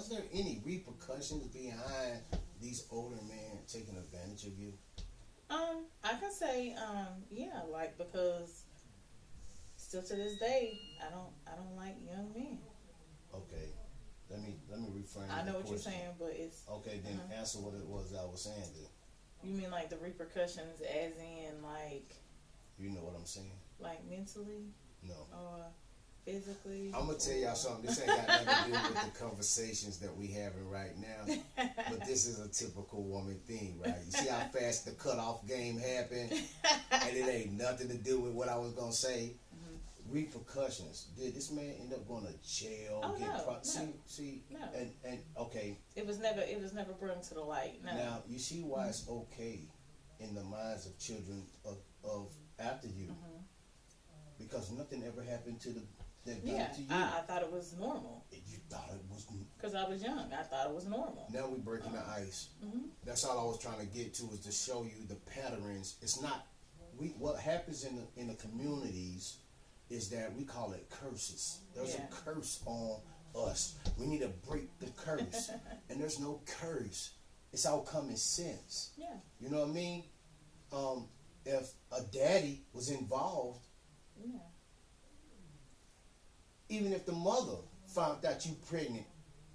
was there any repercussions behind these older men taking advantage of you? I can say, yeah, like because still to this day, I don't like young men. Okay, let me reframe I the know what you're question. saying, but it's Okay, then answer what it was I was saying. Then you mean like the repercussions, as in you know what I'm saying? like mentally No. or physically. I'm gonna tell y'all something. This ain't got nothing to do with the conversations that we having right now. But this is a typical woman thing, right? You see how fast the cutoff game happened, and it ain't nothing to do with what I was gonna say. Repercussions. Did this man end up going to jail? Oh no, See, no. and okay. It was never brought to the light. No. Now you see why it's okay in the minds of children of after you, because nothing ever happened to that done to you. I thought it was normal. You thought it was. Because I was young, I thought it was normal. Now we breaking the ice. That's all I was trying to get to, is to show you the patterns. It's not what happens in the communities is that we call it curses. There's a curse on us. We need to break the curse. And there's no curse. It's all common sense. Yeah. You know what I mean? If a daddy was involved, even if the mother found out you pregnant,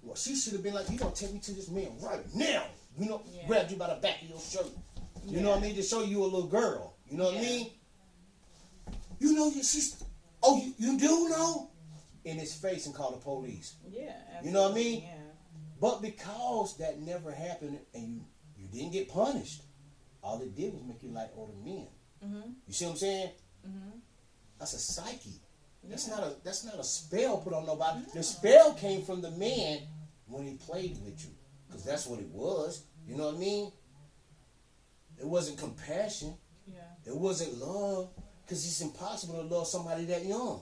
well, she should have been like, you gonna take me to this man right now. You know, grabbed you by the back of your shirt. You know what I mean? To show you a little girl. You know what I mean? You know, she's, you do know? In his face and call the police. Yeah, absolutely. You know what I mean? Yeah. But because that never happened and you didn't get punished, all it did was make you like older men. You see what I'm saying? That's a psyche. That's not a spell put on nobody. The spell came from the man when he played with you, because that's what it was. You know what I mean? It wasn't compassion. Yeah. It wasn't love, because it's impossible to love somebody that young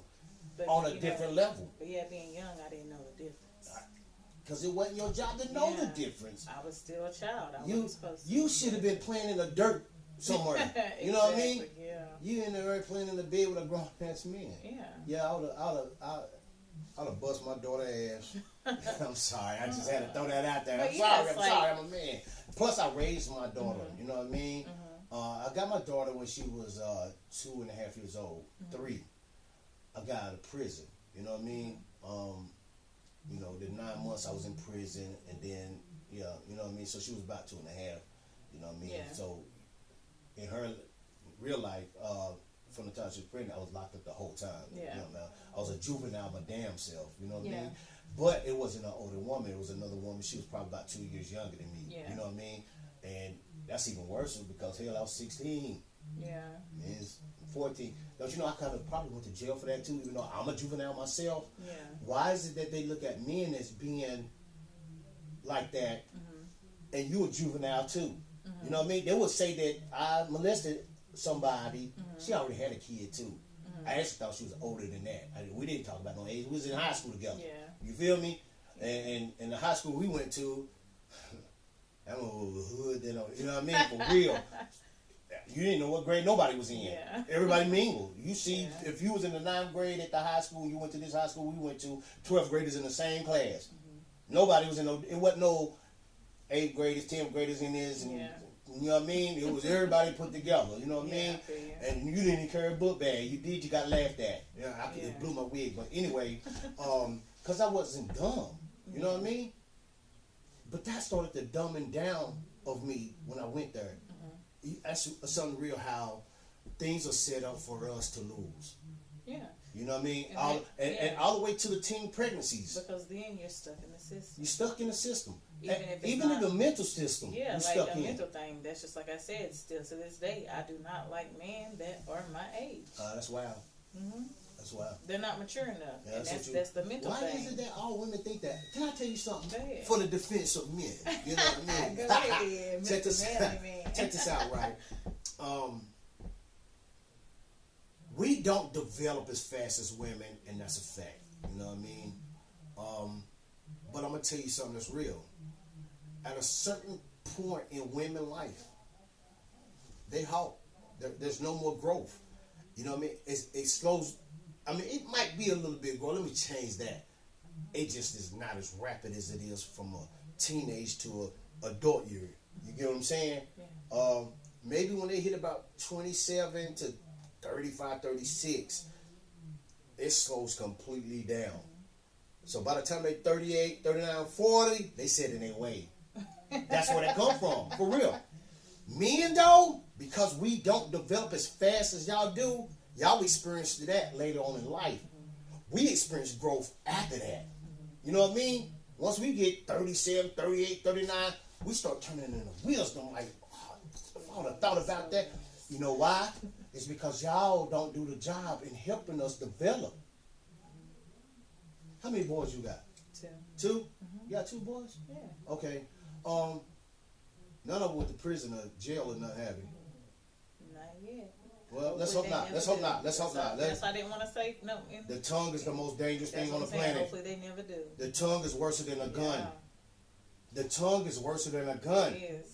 on a different level. But yeah, being young, I didn't know the difference. Because it wasn't your job to know the difference. I was still a child. I wasn't supposed to. You should have been playing in the dirt somewhere. Exactly, you know what I mean? Yeah. You in there playing in the bed with a grown ass man. Yeah. Yeah, I'd have bust my daughter's ass. I'm sorry, I just had to throw that out there. I'm sorry, I'm a man. Plus, I raised my daughter. You know what I mean? I got my daughter when she was 2.5 years old, 3. I got out of prison. You know what I mean? You know, the 9 months I was in prison, and then you know what I mean. So she was about 2.5. You know what I mean? Yeah. So in her real life, from the time she was pregnant, I was locked up the whole time. Yeah. You know, I was a juvenile, my damn self. You know what I Yeah. mean? But it wasn't an older woman. It was another woman. She was probably about 2 years younger than me. Yeah. You know what I mean? And that's even worse because hell, I was 16. Yeah. And it's 14. Don't you know I kind of probably went to jail for that too, even though I'm a juvenile myself. Yeah. Why is it that they look at men as being like that, and you a juvenile too? You know what I mean? They would say that I molested somebody. She already had a kid too. I actually thought she was older than that. We didn't talk about no age. We was in high school together. Yeah. You feel me? And the high school we went to, I don't know, the hood. You know what I mean? For real. You didn't know what grade nobody was in. Yeah. Everybody mingled. You see, if you was in the 9th grade at the high school, you went to this high school we went to, 12th graders in the same class. Nobody was in no, it wasn't no 8th graders, 10th graders in this. And, you know what I mean? It was everybody put together. You know what I mean? And you didn't even carry a book bag. You did, you got laughed at. It blew my wig. But anyway, because I wasn't dumb. You know what I mean? But that started the dumbing down of me when I went there. That's something real, how things are set up for us to lose. Yeah. You know what I mean? And all the way to the teen pregnancies. Because then you're stuck in the system. You're stuck in the system. Even in the mental system. Yeah, you're like stuck the in. mental thing. That's just like I said, still to this day, I do not like men that are my age. That's wild. That's wild. They're not mature enough. Yeah, and that's the mental thing. Why is it that all women think that? Can I tell you something? Go ahead. For the defense of men. You know what I mean? Go ahead. Check this out, right? We don't develop as fast as women, and that's a fact. You know what I mean? But I'm going to tell you something that's real. At a certain point in women's life, they halt. There's no more growth. You know what I mean? It slows. I mean, it might be a little bit growth. Let me change that. it just is not as rapid as it is from a teenage to a adult year. You get what I'm saying? Yeah. Maybe when they hit about 27 to 35, 36, it slows completely down. So by the time they 38, 39, 40, they set in their way. That's where they come from, for real. Men though, because we don't develop as fast as y'all do, y'all experience that later on in life. We experience growth after that. You know what I mean? Once we get 37, 38, 39, we start turning into wisdom. Like, oh, I would have thought about that. You know why? It's because y'all don't do the job in helping us develop. How many boys you got? 2. 2? Mm-hmm. You got 2 boys? Yeah. Okay. None of them went to prison or jail or nothing, have you? Not yet. Well, let's hope not. Let's hope not. Let's hope not. Yes, I didn't want to say no. The tongue is the most dangerous thing on the planet. Hopefully they never do. The tongue is worse than a gun. Yeah. The tongue is worse than a gun. It is.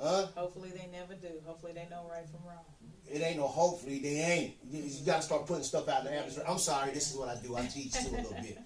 Huh? Hopefully they never do. Hopefully they know right from wrong. It ain't no hopefully. They ain't. You got to start putting stuff out in the atmosphere. I'm sorry. This is what I do. I teach too a little bit.